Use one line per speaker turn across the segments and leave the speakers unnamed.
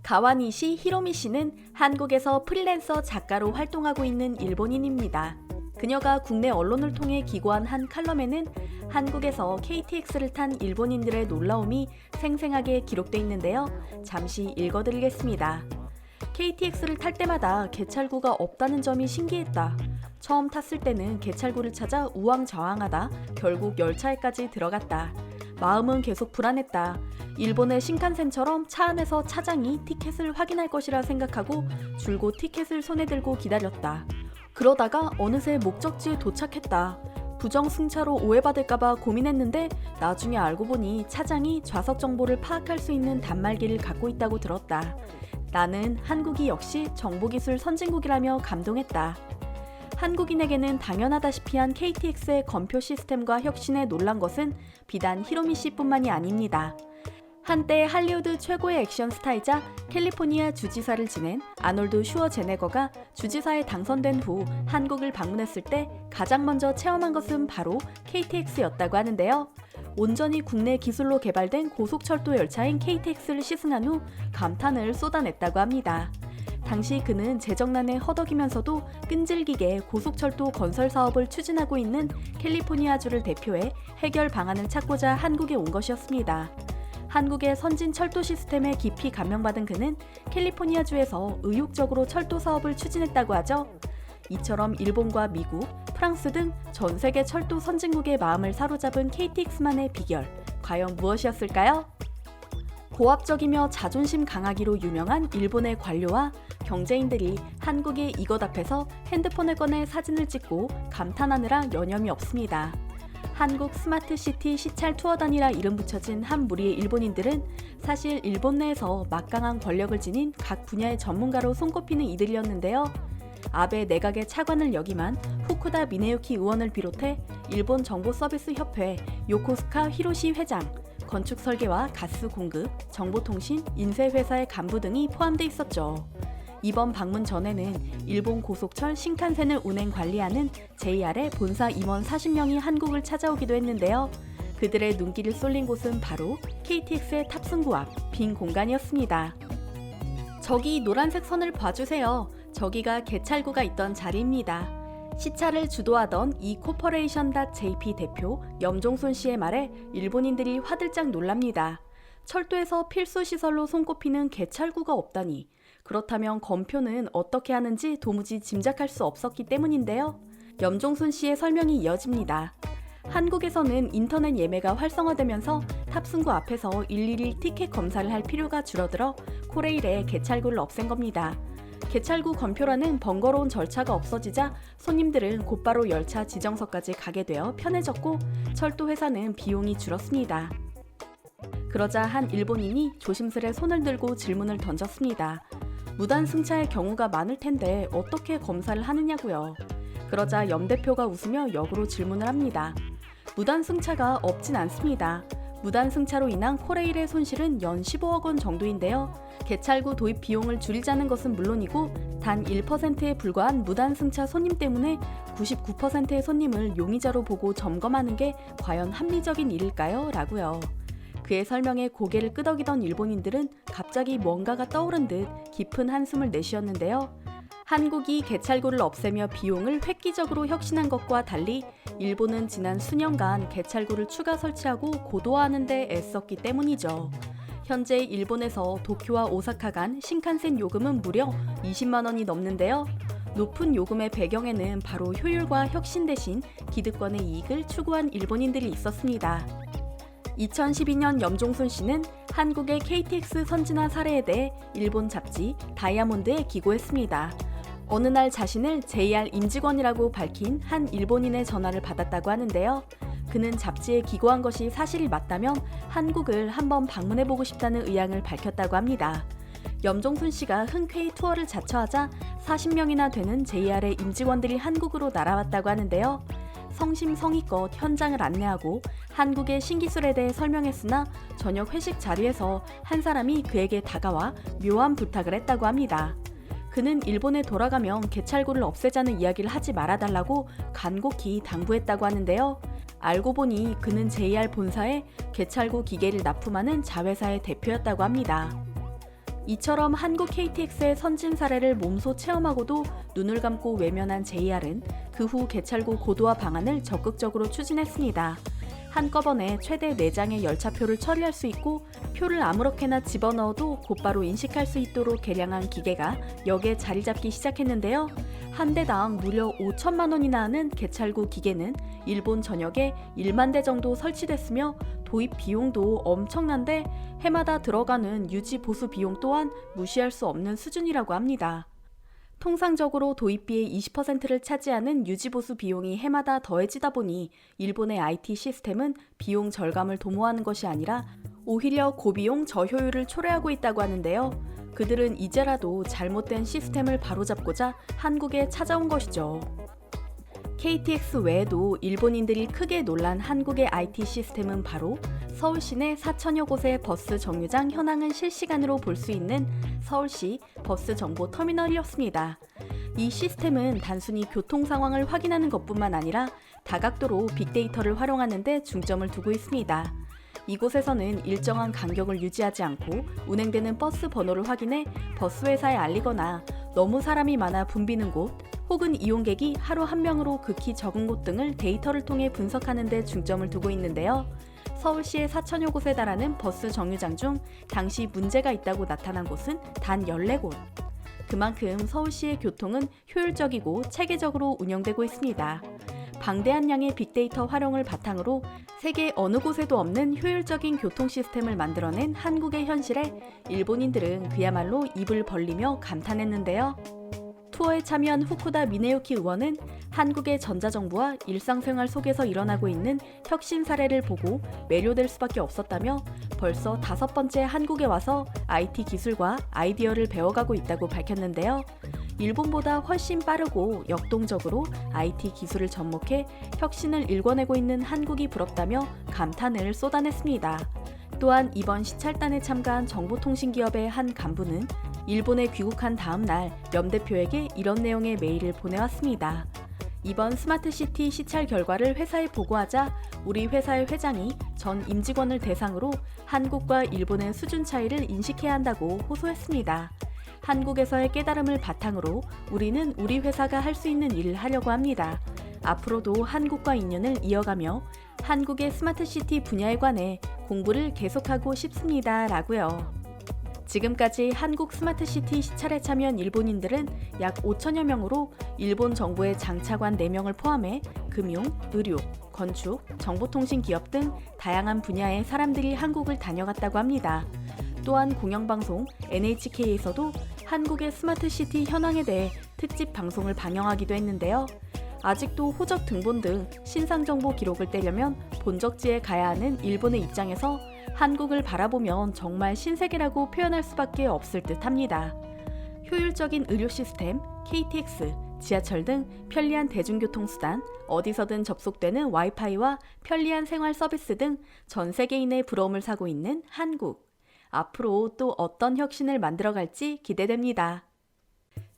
가와니시 히로미 씨는 한국에서 프리랜서 작가로 활동하고 있는 일본인입니다. 그녀가 국내 언론을 통해 기고한 한 칼럼에는 한국에서 KTX를 탄 일본인들의 놀라움이 생생하게 기록돼 있는데요. 잠시 읽어드리겠습니다. KTX를 탈 때마다 개찰구가 없다는 점이 신기했다. 처음 탔을 때는 개찰구를 찾아 우왕좌왕하다 결국 열차에까지 들어갔다. 마음은 계속 불안했다. 일본의 신칸센처럼 차 안에서 차장이 티켓을 확인할 것이라 생각하고 줄곧 티켓을 손에 들고 기다렸다. 그러다가 어느새 목적지에 도착했다. 부정승차로 오해받을까봐 고민했는데 나중에 알고 보니 차장이 좌석 정보를 파악할 수 있는 단말기를 갖고 있다고 들었다. 나는 한국이 역시 정보기술 선진국이라며 감동했다. 한국인에게는 당연하다시피 한 KTX의 검표 시스템과 혁신에 놀란 것은 비단 히로미 씨뿐만이 아닙니다. 한때 할리우드 최고의 액션 스타이자 캘리포니아 주지사를 지낸 아놀드 슈워제네거가 주지사에 당선된 후 한국을 방문했을 때 가장 먼저 체험한 것은 바로 KTX였다고 하는데요. 온전히 국내 기술로 개발된 고속철도 열차인 KTX를 시승한 후 감탄을 쏟아냈다고 합니다. 당시 그는 재정난에 허덕이면서도 끈질기게 고속철도 건설 사업을 추진하고 있는 캘리포니아주를 대표해 해결 방안을 찾고자 한국에 온 것이었습니다. 한국의 선진 철도 시스템에 깊이 감명받은 그는 캘리포니아주에서 의욕적으로 철도 사업을 추진했다고 하죠. 이처럼 일본과 미국, 프랑스 등 전 세계 철도 선진국의 마음을 사로잡은 KTX만의 비결, 과연 무엇이었을까요? 고압적이며 자존심 강하기로 유명한 일본의 관료와 경제인들이 한국의 이것 앞에서 핸드폰을 꺼내 사진을 찍고 감탄하느라 여념이 없습니다. 한국 스마트시티 시찰 투어단이라 이름 붙여진 한 무리의 일본인들은 사실 일본 내에서 막강한 권력을 지닌 각 분야의 전문가로 손꼽히는 이들이었는데요. 아베 내각의 차관을 역임한 후쿠다 미네유키 의원을 비롯해 일본 정보서비스협회 요코스카 히로시 회장, 건축설계와 가스 공급, 정보통신, 인쇄회사의 간부 등이 포함돼 있었죠. 이번 방문 전에는 일본 고속철 신칸센을 운행 관리하는 JR의 본사 임원 40명이 한국을 찾아오기도 했는데요. 그들의 눈길을 쏠린 곳은 바로 KTX의 탑승구 앞 빈 공간이었습니다. 저기 노란색 선을 봐주세요. 저기가 개찰구가 있던 자리입니다. 시차를 주도하던 이 코퍼레이션.jp 대표 염종순 씨의 말에 일본인들이 화들짝 놀랍니다. 철도에서 필수 시설로 손꼽히는 개찰구가 없다니. 그렇다면 검표는 어떻게 하는지 도무지 짐작할 수 없었기 때문인데요. 염종순 씨의 설명이 이어집니다. 한국에서는 인터넷 예매가 활성화되면서 탑승구 앞에서 일일이 티켓 검사를 할 필요가 줄어들어 코레일에 개찰구를 없앤 겁니다. 개찰구 검표라는 번거로운 절차가 없어지자 손님들은 곧바로 열차 지정석까지 가게 되어 편해졌고 철도 회사는 비용이 줄었습니다. 그러자 한 일본인이 조심스레 손을 들고 질문을 던졌습니다. 무단 승차의 경우가 많을 텐데 어떻게 검사를 하느냐고요. 그러자 염 대표가 웃으며 역으로 질문을 합니다. 무단 승차가 없진 않습니다. 무단 승차로 인한 코레일의 손실은 연 15억 원 정도인데요. 개찰구 도입 비용을 줄이자는 것은 물론이고 단 1%에 불과한 무단 승차 손님 때문에 99%의 손님을 용의자로 보고 점검하는 게 과연 합리적인 일일까요? 라고요. 그의 설명에 고개를 끄덕이던 일본인들은 갑자기 뭔가가 떠오른 듯 깊은 한숨을 내쉬었는데요. 한국이 개찰구를 없애며 비용을 획기적으로 혁신한 것과 달리 일본은 지난 수년간 개찰구를 추가 설치하고 고도화하는 데 애썼기 때문이죠. 현재 일본에서 도쿄와 오사카 간 신칸센 요금은 무려 20만 원이 넘는데요. 높은 요금의 배경에는 바로 효율과 혁신 대신 기득권의 이익을 추구한 일본인들이 있었습니다. 2012년 염종순 씨는 한국의 KTX 선진화 사례에 대해 일본 잡지 다이아몬드에 기고했습니다. 어느 날 자신을 JR 임직원이라고 밝힌 한 일본인의 전화를 받았다고 하는데요. 그는 잡지에 기고한 것이 사실이 맞다면 한국을 한번 방문해보고 싶다는 의향을 밝혔다고 합니다. 염종순 씨가 흔쾌히 투어를 자처하자 40명이나 되는 JR의 임직원들이 한국으로 날아왔다고 하는데요. 성심성의껏 현장을 안내하고 한국의 신기술에 대해 설명했으나 저녁 회식 자리에서 한 사람이 그에게 다가와 묘한 부탁을 했다고 합니다. 그는 일본에 돌아가면 개찰구를 없애자는 이야기를 하지 말아달라고 간곡히 당부했다고 하는데요. 알고 보니 그는 JR 본사에 개찰구 기계를 납품하는 자회사의 대표였다고 합니다. 이처럼 한국 KTX의 선진 사례를 몸소 체험하고도 눈을 감고 외면한 JR은 그 후 개찰구 고도화 방안을 적극적으로 추진했습니다. 한꺼번에 최대 4장의 열차표를 처리할 수 있고 표를 아무렇게나 집어넣어도 곧바로 인식할 수 있도록 개량한 기계가 역에 자리 잡기 시작했는데요. 한 대당 무려 5천만 원이나 하는 개찰구 기계는 일본 전역에 1만 대 정도 설치됐으며 도입 비용도 엄청난데 해마다 들어가는 유지 보수 비용 또한 무시할 수 없는 수준이라고 합니다. 통상적으로 도입비의 20%를 차지하는 유지보수 비용이 해마다 더해지다 보니 일본의 IT 시스템은 비용 절감을 도모하는 것이 아니라 오히려 고비용 저효율을 초래하고 있다고 하는데요. 그들은 이제라도 잘못된 시스템을 바로잡고자 한국에 찾아온 것이죠. KTX 외에도 일본인들이 크게 놀란 한국의 IT 시스템은 바로 서울시 내 4천여 곳의 버스 정류장 현황을 실시간으로 볼 수 있는 서울시 버스 정보 터미널이었습니다. 이 시스템은 단순히 교통 상황을 확인하는 것뿐만 아니라 다각도로 빅데이터를 활용하는 데 중점을 두고 있습니다. 이곳에서는 일정한 간격을 유지하지 않고 운행되는 버스 번호를 확인해 버스 회사에 알리거나 너무 사람이 많아 붐비는 곳, 혹은 이용객이 하루 한 명으로 극히 적은 곳 등을 데이터를 통해 분석하는 데 중점을 두고 있는데요. 서울시의 4천여 곳에 달하는 버스 정류장 중 당시 문제가 있다고 나타난 곳은 단 14곳. 그만큼 서울시의 교통은 효율적이고 체계적으로 운영되고 있습니다. 방대한 양의 빅데이터 활용을 바탕으로 세계 어느 곳에도 없는 효율적인 교통 시스템을 만들어낸 한국의 현실에 일본인들은 그야말로 입을 벌리며 감탄했는데요. 투어에 참여한 후쿠다 미네유키 의원은 한국의 전자정부와 일상생활 속에서 일어나고 있는 혁신 사례를 보고 매료될 수밖에 없었다며 벌써 5번째 한국에 와서 IT 기술과 아이디어를 배워가고 있다고 밝혔는데요. 일본보다 훨씬 빠르고 역동적으로 IT 기술을 접목해 혁신을 일궈내고 있는 한국이 부럽다며 감탄을 쏟아냈습니다. 또한 이번 시찰단에 참가한 정보통신기업의 한 간부는 일본에 귀국한 다음 날 염 대표에게 이런 내용의 메일을 보내왔습니다. 이번 스마트시티 시찰 결과를 회사에 보고하자 우리 회사의 회장이 전 임직원을 대상으로 한국과 일본의 수준 차이를 인식해야 한다고 호소했습니다. 한국에서의 깨달음을 바탕으로 우리는 우리 회사가 할 수 있는 일을 하려고 합니다. 앞으로도 한국과 인연을 이어가며 한국의 스마트시티 분야에 관해 공부를 계속하고 싶습니다. 라고요. 지금까지 한국 스마트시티 시찰에 참여한 일본인들은 약 5천여 명으로 일본 정부의 장차관 4명을 포함해 금융, 의료, 건축, 정보통신 기업 등 다양한 분야의 사람들이 한국을 다녀갔다고 합니다. 또한 공영방송 NHK에서도 한국의 스마트시티 현황에 대해 특집 방송을 방영하기도 했는데요. 아직도 호적 등본 등 신상정보 기록을 떼려면 본적지에 가야 하는 일본의 입장에서 한국을 바라보면 정말 신세계라고 표현할 수밖에 없을 듯합니다. 효율적인 의료 시스템, KTX, 지하철 등 편리한 대중교통수단, 어디서든 접속되는 와이파이와 편리한 생활 서비스 등 전 세계인의 부러움을 사고 있는 한국. 앞으로 또 어떤 혁신을 만들어갈지 기대됩니다.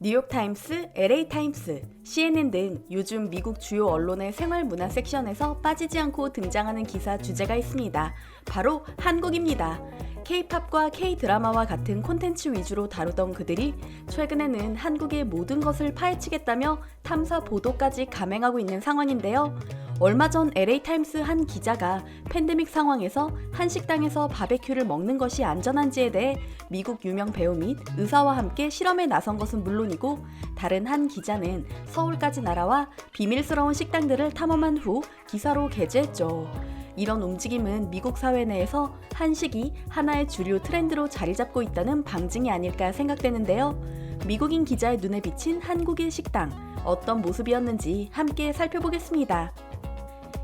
뉴욕타임스, LA타임스, CNN 등 요즘 미국 주요 언론의 생활문화 섹션에서 빠지지 않고 등장하는 기사 주제가 있습니다. 바로 한국입니다. K-팝과 K-드라마와 같은 콘텐츠 위주로 다루던 그들이 최근에는 한국의 모든 것을 파헤치겠다며 탐사 보도까지 감행하고 있는 상황인데요. 얼마 전 LA타임스 한 기자가 팬데믹 상황에서 한식당에서 바베큐를 먹는 것이 안전한지에 대해 미국 유명 배우 및 의사와 함께 실험에 나선 것은 물론이고 다른 한 기자는 서울까지 날아와 비밀스러운 식당들을 탐험한 후 기사로 게재했죠. 이런 움직임은 미국 사회 내에서 한식이 하나의 주류 트렌드로 자리 잡고 있다는 방증이 아닐까 생각되는데요. 미국인 기자의 눈에 비친 한국의 식당, 어떤 모습이었는지 함께 살펴보겠습니다.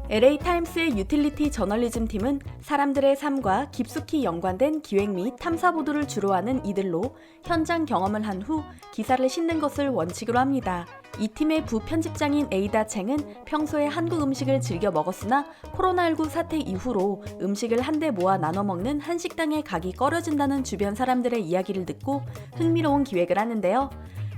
LA타임스의 유틸리티 저널리즘 팀은 사람들의 삶과 깊숙이 연관된 기획 및 탐사 보도를 주로 하는 이들로 현장 경험을 한 후 기사를 싣는 것을 원칙으로 합니다. 이 팀의 부편집장인 에이다 챙은 평소에 한국 음식을 즐겨 먹었으나 코로나19 사태 이후로 음식을 한데 모아 나눠 먹는 한식당에 가기 꺼려진다는 주변 사람들의 이야기를 듣고 흥미로운 기획을 하는데요.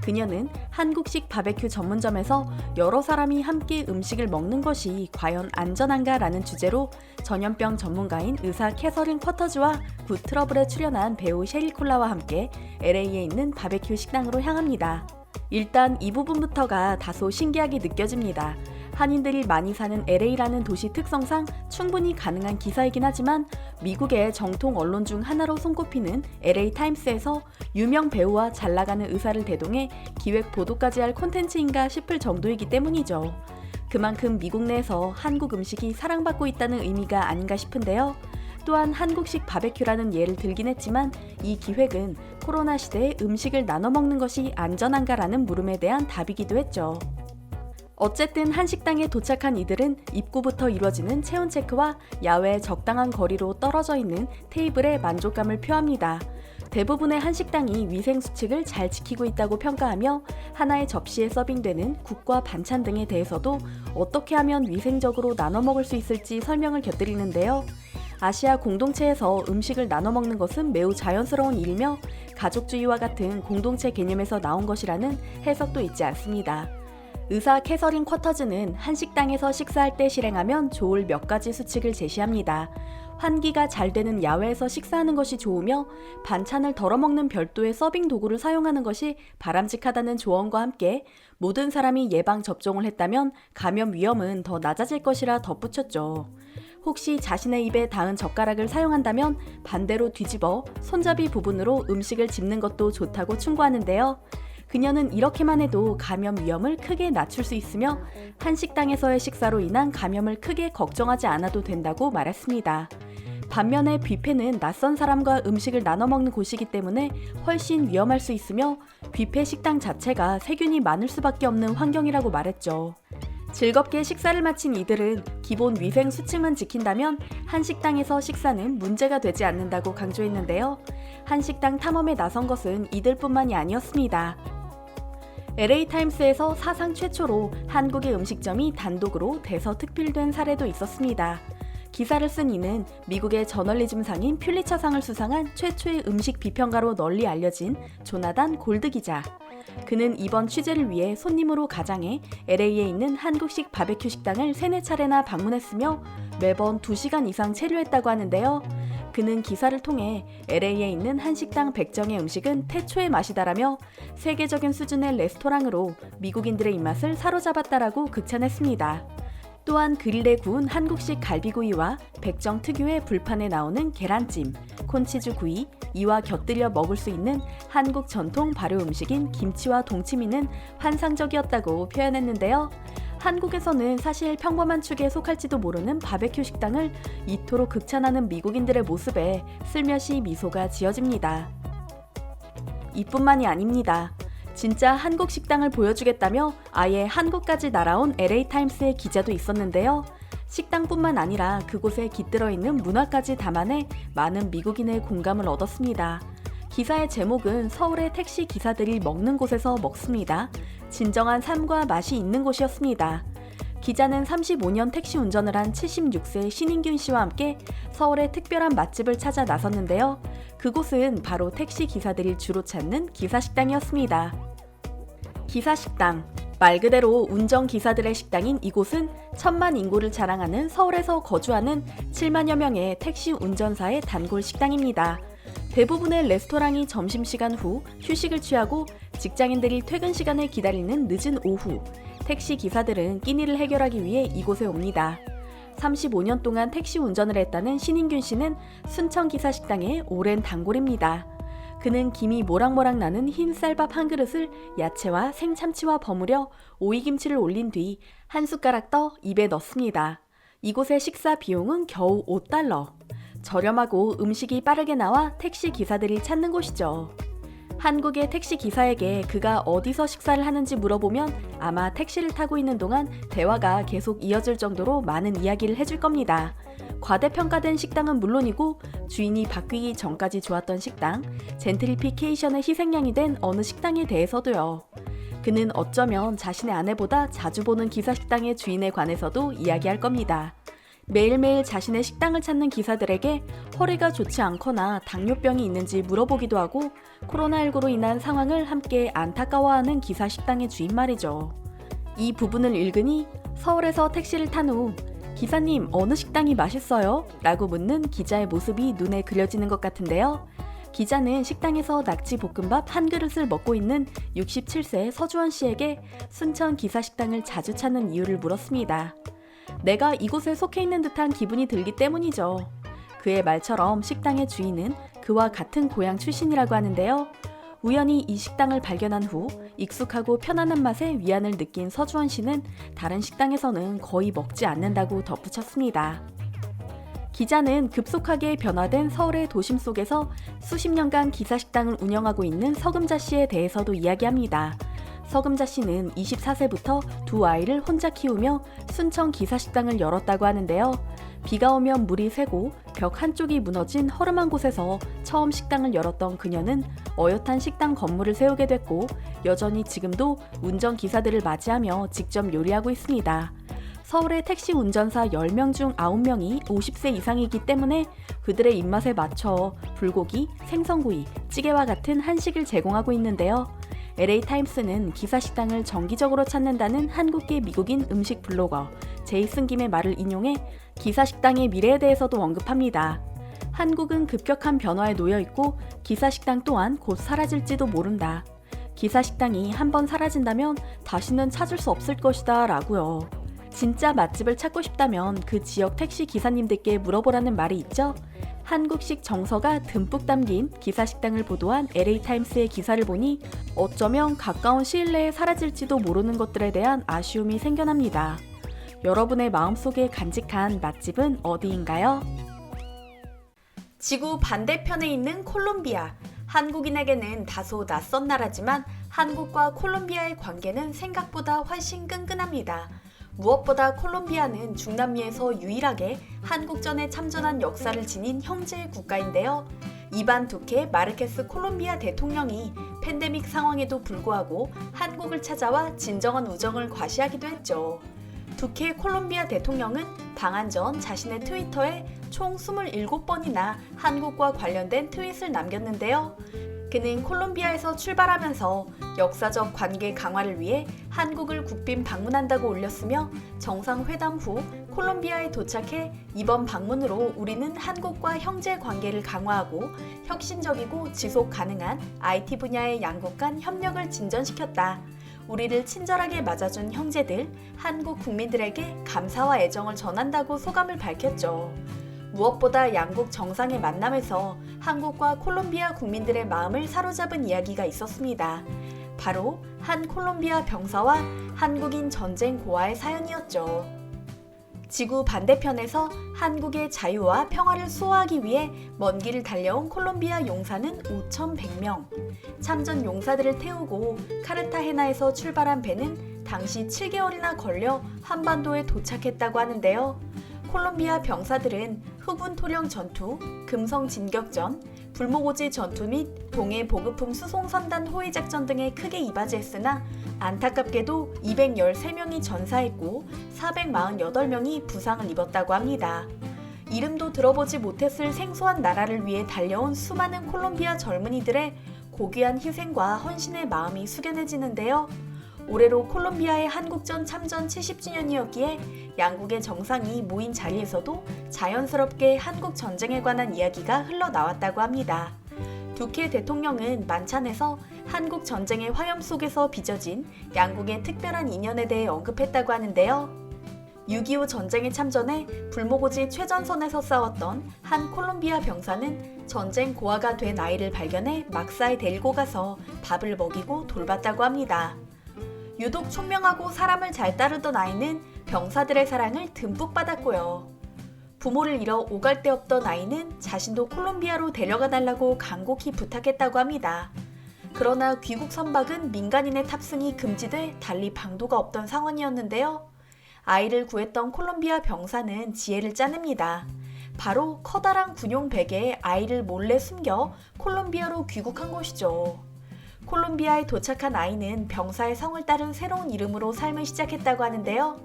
그녀는 한국식 바베큐 전문점에서 여러 사람이 함께 음식을 먹는 것이 과연 안전한가라는 주제로 전염병 전문가인 의사 캐서린 쿼터즈와 굿 트러블에 출연한 배우 셰릴 콜라와 함께 LA에 있는 바베큐 식당으로 향합니다. 일단 이 부분부터가 다소 신기하게 느껴집니다. 한인들이 많이 사는 LA라는 도시 특성상 충분히 가능한 기사이긴 하지만 미국의 정통 언론 중 하나로 손꼽히는 LA 타임스에서 유명 배우와 잘 나가는 의사를 대동해 기획 보도까지 할 콘텐츠인가 싶을 정도이기 때문이죠. 그만큼 미국 내에서 한국 음식이 사랑받고 있다는 의미가 아닌가 싶은데요. 또한 한국식 바베큐라는 예를 들긴 했지만 이 기획은 코로나 시대에 음식을 나눠 먹는 것이 안전한가라는 물음에 대한 답이기도 했죠. 어쨌든 한식당에 도착한 이들은 입구부터 이루어지는 체온 체크와 야외에 적당한 거리로 떨어져 있는 테이블에 만족감을 표합니다. 대부분의 한식당이 위생 수칙을 잘 지키고 있다고 평가하며 하나의 접시에 서빙되는 국과 반찬 등에 대해서도 어떻게 하면 위생적으로 나눠 먹을 수 있을지 설명을 곁들이는데요. 아시아 공동체에서 음식을 나눠 먹는 것은 매우 자연스러운 일이며 가족주의와 같은 공동체 개념에서 나온 것이라는 해석도 있지 않습니다. 의사 캐서린 쿼터즈는 한식당에서 식사할 때 실행하면 좋을 몇 가지 수칙을 제시합니다. 환기가 잘 되는 야외에서 식사하는 것이 좋으며 반찬을 덜어먹는 별도의 서빙 도구를 사용하는 것이 바람직하다는 조언과 함께 모든 사람이 예방 접종을 했다면 감염 위험은 더 낮아질 것이라 덧붙였죠. 혹시 자신의 입에 닿은 젓가락을 사용한다면 반대로 뒤집어 손잡이 부분으로 음식을 집는 것도 좋다고 충고하는데요. 그녀는 이렇게만 해도 감염 위험을 크게 낮출 수 있으며 한식당에서의 식사로 인한 감염을 크게 걱정하지 않아도 된다고 말했습니다. 반면에 뷔페는 낯선 사람과 음식을 나눠 먹는 곳이기 때문에 훨씬 위험할 수 있으며 뷔페 식당 자체가 세균이 많을 수밖에 없는 환경이라고 말했죠. 즐겁게 식사를 마친 이들은 기본 위생 수칙만 지킨다면 한식당에서 식사는 문제가 되지 않는다고 강조했는데요. 한식당 탐험에 나선 것은 이들뿐만이 아니었습니다. LA타임스에서 사상 최초로 한국의 음식점이 단독으로 대서특필된 사례도 있었습니다. 기사를 쓴 이는 미국의 저널리즘상인 퓰리처상을 수상한 최초의 음식 비평가로 널리 알려진 조나단 골드 기자. 그는 이번 취재를 위해 손님으로 가장해 LA에 있는 한국식 바베큐 식당을 3-4차례나 방문했으며 매번 2시간 이상 체류했다고 하는데요. 그는 기사를 통해 LA에 있는 한식당 100정의 음식은 태초의 맛이다라며 세계적인 수준의 레스토랑으로 미국인들의 입맛을 사로잡았다라고 극찬했습니다. 또한 그릴에 구운 한국식 갈비구이와 100정 특유의 불판에 나오는 계란찜, 콘치즈 구이, 이와 곁들여 먹을 수 있는 한국 전통 발효 음식인 김치와 동치미는 환상적이었다고 표현했는데요. 한국에서는 사실 평범한 축에 속할지도 모르는 바베큐 식당을 이토록 극찬하는 미국인들의 모습에 슬며시 미소가 지어집니다. 이뿐만이 아닙니다. 진짜 한국 식당을 보여주겠다며 아예 한국까지 날아온 LA타임스의 기자도 있었는데요. 식당뿐만 아니라 그곳에 깃들어 있는 문화까지 담아내 많은 미국인의 공감을 얻었습니다. 기사의 제목은 서울의 택시 기사들이 먹는 곳에서 먹습니다. 진정한 삶과 맛이 있는 곳이었습니다. 기자는 35년 택시 운전을 한 76세 신인균 씨와 함께 서울의 특별한 맛집을 찾아 나섰는데요. 그곳은 바로 택시 기사들이 주로 찾는 기사식당이었습니다. 기사식당, 말 그대로 운전기사들의 식당인 이곳은 1000만 인구를 자랑하는 서울에서 거주하는 7만여 명의 택시 운전사의 단골 식당입니다. 대부분의 레스토랑이 점심시간 후 휴식을 취하고 직장인들이 퇴근 시간을 기다리는 늦은 오후, 택시 기사들은 끼니를 해결하기 위해 이곳에 옵니다. 35년 동안 택시 운전을 했다는 신인균 씨는 순천 기사식당의 오랜 단골입니다. 그는 김이 모락모락 나는 흰 쌀밥 한 그릇을 야채와 생참치와 버무려 오이김치를 올린 뒤 한 숟가락 떠 입에 넣습니다. 이곳의 식사 비용은 겨우 $5. 저렴하고 음식이 빠르게 나와 택시 기사들이 찾는 곳이죠. 한국의 택시 기사에게 그가 어디서 식사를 하는지 물어보면 아마 택시를 타고 있는 동안 대화가 계속 이어질 정도로 많은 이야기를 해줄 겁니다. 과대평가된 식당은 물론이고 주인이 바뀌기 전까지 좋았던 식당, 젠트리피케이션의 희생양이 된 어느 식당에 대해서도요. 그는 어쩌면 자신의 아내보다 자주 보는 기사식당의 주인에 관해서도 이야기할 겁니다. 매일매일 자신의 식당을 찾는 기사들에게 허리가 좋지 않거나 당뇨병이 있는지 물어보기도 하고 코로나19로 인한 상황을 함께 안타까워하는 기사 식당의 주인 말이죠. 이 부분을 읽으니 서울에서 택시를 탄 후 기사님 어느 식당이 맛있어요? 라고 묻는 기자의 모습이 눈에 그려지는 것 같은데요. 기자는 식당에서 낙지볶음밥 한 그릇을 먹고 있는 67세 서주원 씨에게 순천 기사식당을 자주 찾는 이유를 물었습니다. 내가 이곳에 속해 있는 듯한 기분이 들기 때문이죠. 그의 말처럼 식당의 주인은 그와 같은 고향 출신이라고 하는데요. 우연히 이 식당을 발견한 후 익숙하고 편안한 맛에 위안을 느낀 서주원 씨는 다른 식당에서는 거의 먹지 않는다고 덧붙였습니다. 기자는 급속하게 변화된 서울의 도심 속에서 수십 년간 기사식당을 운영하고 있는 서금자 씨에 대해서도 이야기합니다. 서금자 씨는 24세부터 두 아이를 혼자 키우며 순천 기사식당을 열었다고 하는데요. 비가 오면 물이 새고 벽 한쪽이 무너진 허름한 곳에서 처음 식당을 열었던 그녀는 어엿한 식당 건물을 세우게 됐고 여전히 지금도 운전기사들을 맞이하며 직접 요리하고 있습니다. 서울의 택시 운전사 10명 중 9명이 50세 이상이기 때문에 그들의 입맛에 맞춰 불고기, 생선구이, 찌개와 같은 한식을 제공하고 있는데요. LA타임스는 기사식당을 정기적으로 찾는다는 한국계 미국인 음식 블로거 제이슨 김의 말을 인용해 기사식당의 미래에 대해서도 언급합니다. 한국은 급격한 변화에 놓여 있고 기사식당 또한 곧 사라질지도 모른다. 기사식당이 한번 사라진다면 다시는 찾을 수 없을 것이다 라고요. 진짜 맛집을 찾고 싶다면 그 지역 택시 기사님들께 물어보라는 말이 있죠. 한국식 정서가 듬뿍 담긴 기사식당을 보도한 LA타임스의 기사를 보니 어쩌면 가까운 시일 내에 사라질지도 모르는 것들에 대한 아쉬움이 생겨납니다. 여러분의 마음속에 간직한 맛집은 어디인가요? 지구 반대편에 있는 콜롬비아. 한국인에게는 다소 낯선 나라지만 한국과 콜롬비아의 관계는 생각보다 훨씬 끈끈합니다. 무엇보다 콜롬비아는 중남미에서 유일하게 한국전에 참전한 역사를 지닌 형제 국가인데요. 이반 두케 마르케스 콜롬비아 대통령이 팬데믹 상황에도 불구하고 한국을 찾아와 진정한 우정을 과시하기도 했죠. 두케 콜롬비아 대통령은 방한 전 자신의 트위터에 총 27번이나 한국과 관련된 트윗을 남겼는데요. 그는 콜롬비아에서 출발하면서 역사적 관계 강화를 위해 한국을 국빈 방문한다고 올렸으며 정상회담 후 콜롬비아에 도착해 이번 방문으로 우리는 한국과 형제 관계를 강화하고 혁신적이고 지속 가능한 IT 분야의 양국 간 협력을 진전시켰다. 우리를 친절하게 맞아준 형제들, 한국 국민들에게 감사와 애정을 전한다고 소감을 밝혔죠. 무엇보다 양국 정상의 만남에서 한국과 콜롬비아 국민들의 마음을 사로잡은 이야기가 있었습니다. 바로 한 콜롬비아 병사와 한국인 전쟁 고아의 사연이었죠. 지구 반대편에서 한국의 자유와 평화를 수호하기 위해 먼 길을 달려온 콜롬비아 용사는 5,100명. 참전 용사들을 태우고 카르타헤나에서 출발한 배는 당시 7개월이나 걸려 한반도에 도착했다고 하는데요. 콜롬비아 병사들은 흑운 토령 전투, 금성 진격전, 불모고지 전투 및 동해 보급품 수송선단 호위 작전 등에 크게 이바지했으나 안타깝게도 213명이 전사했고 448명이 부상을 입었다고 합니다. 이름도 들어보지 못했을 생소한 나라를 위해 달려온 수많은 콜롬비아 젊은이들의 고귀한 희생과 헌신의 마음이 숙연해지는데요. 올해로 콜롬비아의 한국전 참전 70주년이었기에 양국의 정상이 모인 자리에서도 자연스럽게 한국 전쟁에 관한 이야기가 흘러나왔다고 합니다. 두케 대통령은 만찬에서 한국 전쟁의 화염 속에서 빚어진 양국의 특별한 인연에 대해 언급했다고 하는데요. 6.25 전쟁에 참전해 불모고지 최전선에서 싸웠던 한 콜롬비아 병사는 전쟁 고아가 된 아이를 발견해 막사에 데리고 가서 밥을 먹이고 돌봤다고 합니다. 유독 총명하고 사람을 잘 따르던 아이는 병사들의 사랑을 듬뿍 받았고요. 부모를 잃어 오갈 데 없던 아이는 자신도 콜롬비아로 데려가 달라고 간곡히 부탁했다고 합니다. 그러나 귀국 선박은 민간인의 탑승이 금지돼 달리 방도가 없던 상황이었는데요. 아이를 구했던 콜롬비아 병사는 지혜를 짜냅니다. 바로 커다란 군용 베개에 아이를 몰래 숨겨 콜롬비아로 귀국한 것이죠. 콜롬비아에 도착한 아이는 병사의 성을 따른 새로운 이름으로 삶을 시작했다고 하는데요.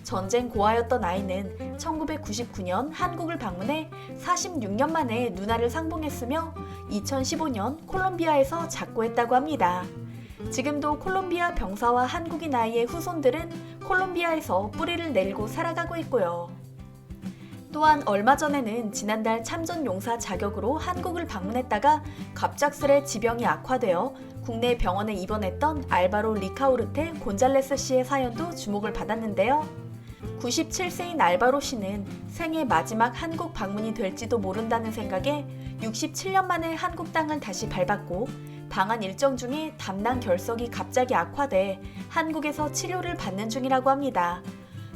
전쟁 고아였던 아이는 1999년 한국을 방문해 46년 만에 누나를 상봉했으며 2015년 콜롬비아에서 작고했다고 합니다. 지금도 콜롬비아 병사와 한국인 아이의 후손들은 콜롬비아에서 뿌리를 내리고 살아가고 있고요. 또한 얼마 전에는 지난달 참전용사 자격으로 한국을 방문했다가 갑작스레 지병이 악화되어 국내 병원에 입원했던 알바로 리카우르테 곤잘레스 씨의 사연도 주목을 받았는데요. 97세인 알바로 씨는 생애 마지막 한국 방문이 될지도 모른다는 생각에 67년 만에 한국 땅을 다시 밟았고 방한 일정 중에 담낭 결석이 갑자기 악화돼 한국에서 치료를 받는 중이라고 합니다.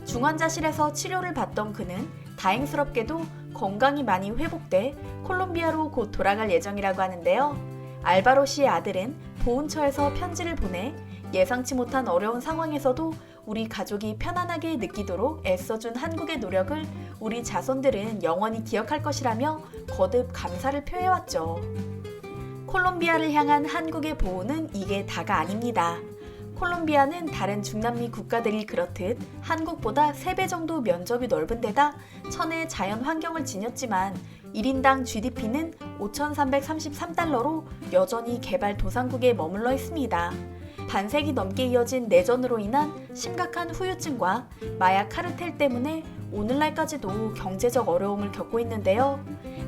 중환자실에서 치료를 받던 그는 다행스럽게도 건강이 많이 회복돼 콜롬비아로 곧 돌아갈 예정이라고 하는데요. 알바로 씨의 아들은 보훈처에서 편지를 보내 예상치 못한 어려운 상황에서도 우리 가족이 편안하게 느끼도록 애써준 한국의 노력을 우리 자손들은 영원히 기억할 것이라며 거듭 감사를 표해왔죠. 콜롬비아를 향한 한국의 보호는 이게 다가 아닙니다. 콜롬비아는 다른 중남미 국가들이 그렇듯 한국보다 3배 정도 면적이 넓은 데다 천혜의 자연 환경을 지녔지만 1인당 GDP는 5,333달러로 여전히 개발도상국에 머물러 있습니다. 반세기 넘게 이어진 내전으로 인한 심각한 후유증과 마약 카르텔 때문에 오늘날까지도 경제적 어려움을 겪고 있는데요.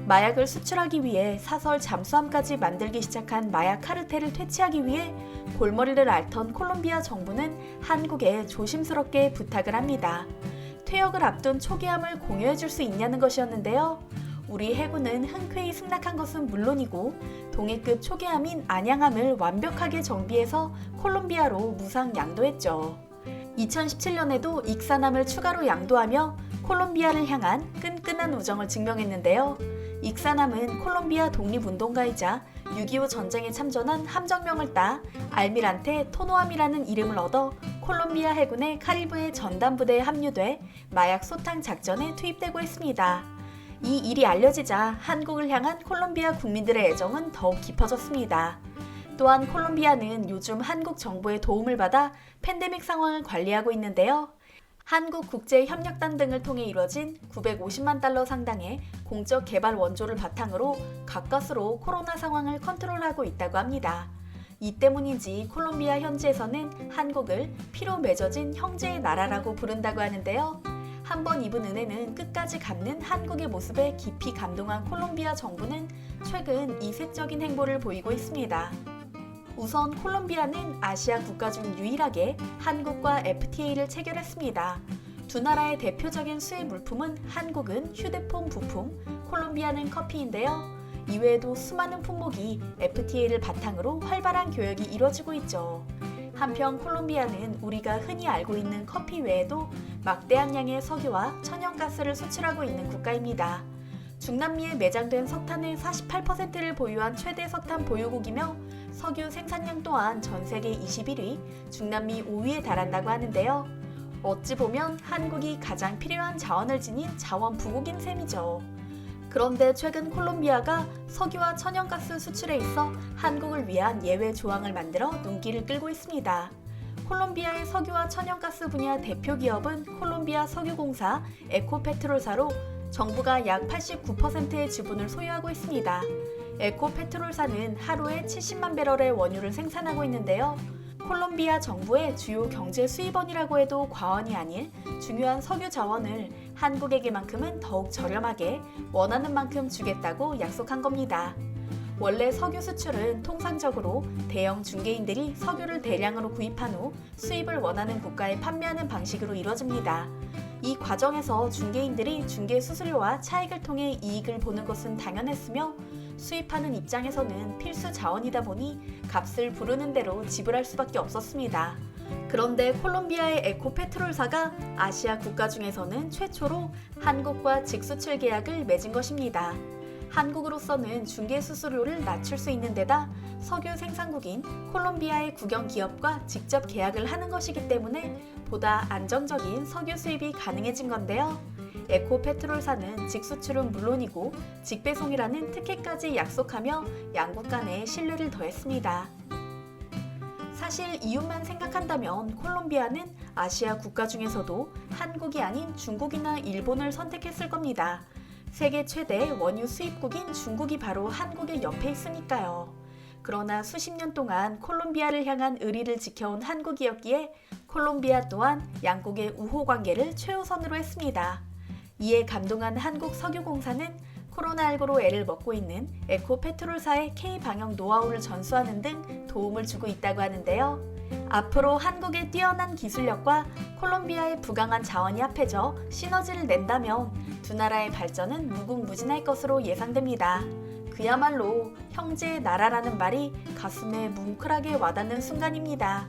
마약을 수출하기 위해 사설 잠수함까지 만들기 시작한 마약 카르텔을 퇴치하기 위해 골머리를 앓던 콜롬비아 정부는 한국에 조심스럽게 부탁을 합니다. 퇴역을 앞둔 초기함을 공유해 줄 수 있냐는 것이었는데요. 우리 해군은 흔쾌히 승낙한 것은 물론이고 동해급 초계함인 안양함을 완벽하게 정비해서 콜롬비아로 무상 양도했죠. 2017년에도 익산함을 추가로 양도하며 콜롬비아를 향한 끈끈한 우정을 증명했는데요. 익산함은 콜롬비아 독립운동가이자 6.25 전쟁에 참전한 함정명을 따 알미란테 토노함이라는 이름을 얻어 콜롬비아 해군의 카리브해 전담부대에 합류돼 마약 소탕 작전에 투입되고 있습니다. 이 일이 알려지자 한국을 향한 콜롬비아 국민들의 애정은 더욱 깊어졌습니다. 또한 콜롬비아는 요즘 한국 정부의 도움을 받아 팬데믹 상황을 관리하고 있는데요. 한국국제협력단 등을 통해 이뤄진 950만 달러 상당의 공적 개발 원조를 바탕으로 가까스로 코로나 상황을 컨트롤하고 있다고 합니다. 이 때문인지 콜롬비아 현지에서는 한국을 피로 맺어진 형제의 나라라고 부른다고 하는데요. 한번 입은 은혜는 끝까지 갚는 한국의 모습에 깊이 감동한 콜롬비아 정부는 최근 이색적인 행보를 보이고 있습니다. 우선 콜롬비아는 아시아 국가 중 유일하게 한국과 FTA를 체결했습니다. 두 나라의 대표적인 수입 물품은 한국은 휴대폰 부품, 콜롬비아는 커피인데요. 이외에도 수많은 품목이 FTA를 바탕으로 활발한 교역이 이뤄지고 있죠. 한편 콜롬비아는 우리가 흔히 알고 있는 커피 외에도 막대한 양의 석유와 천연가스를 수출하고 있는 국가입니다. 중남미에 매장된 석탄의 48%를 보유한 최대 석탄 보유국이며 석유 생산량 또한 전 세계 21위, 중남미 5위에 달한다고 하는데요. 어찌 보면 한국이 가장 필요한 자원을 지닌 자원 부국인 셈이죠. 그런데 최근 콜롬비아가 석유와 천연가스 수출에 있어 한국을 위한 예외 조항을 만들어 눈길을 끌고 있습니다. 콜롬비아의 석유와 천연가스 분야 대표 기업은 콜롬비아 석유공사 에코페트롤사로 정부가 약 89%의 지분을 소유하고 있습니다. 에코페트롤사는 하루에 70만 배럴의 원유를 생산하고 있는데요. 콜롬비아 정부의 주요 경제 수입원이라고 해도 과언이 아닐 중요한 석유 자원을 한국에게만큼은 더욱 저렴하게 원하는 만큼 주겠다고 약속한 겁니다. 원래 석유 수출은 통상적으로 대형 중개인들이 석유를 대량으로 구입한 후 수입을 원하는 국가에 판매하는 방식으로 이뤄집니다. 이 과정에서 중개인들이 중개 수수료와 차익을 통해 이익을 보는 것은 당연했으며 수입하는 입장에서는 필수 자원이다 보니 값을 부르는 대로 지불할 수밖에 없었습니다. 그런데 콜롬비아의 에코페트롤사가 아시아 국가 중에서는 최초로 한국과 직수출 계약을 맺은 것입니다. 한국으로서는 중개 수수료를 낮출 수 있는 데다 석유 생산국인 콜롬비아의 국영 기업과 직접 계약을 하는 것이기 때문에 보다 안정적인 석유 수입이 가능해진 건데요. 에코페트롤사는 직수출은 물론이고 직배송이라는 특혜까지 약속하며 양국 간의 신뢰를 더했습니다. 사실 이웃만 생각한다면 콜롬비아는 아시아 국가 중에서도 한국이 아닌 중국이나 일본을 선택했을 겁니다. 세계 최대 원유 수입국인 중국이 바로 한국의 옆에 있으니까요. 그러나 수십 년 동안 콜롬비아를 향한 의리를 지켜온 한국이었기에 콜롬비아 또한 양국의 우호 관계를 최우선으로 했습니다. 이에 감동한 한국석유공사는 코로나19로 애를 먹고 있는 에코페트롤사의 K방역 노하우를 전수하는 등 도움을 주고 있다고 하는데요. 앞으로 한국의 뛰어난 기술력과 콜롬비아의 부강한 자원이 합해져 시너지를 낸다면 두 나라의 발전은 무궁무진할 것으로 예상됩니다. 그야말로 형제의 나라라는 말이 가슴에 뭉클하게 와닿는 순간입니다.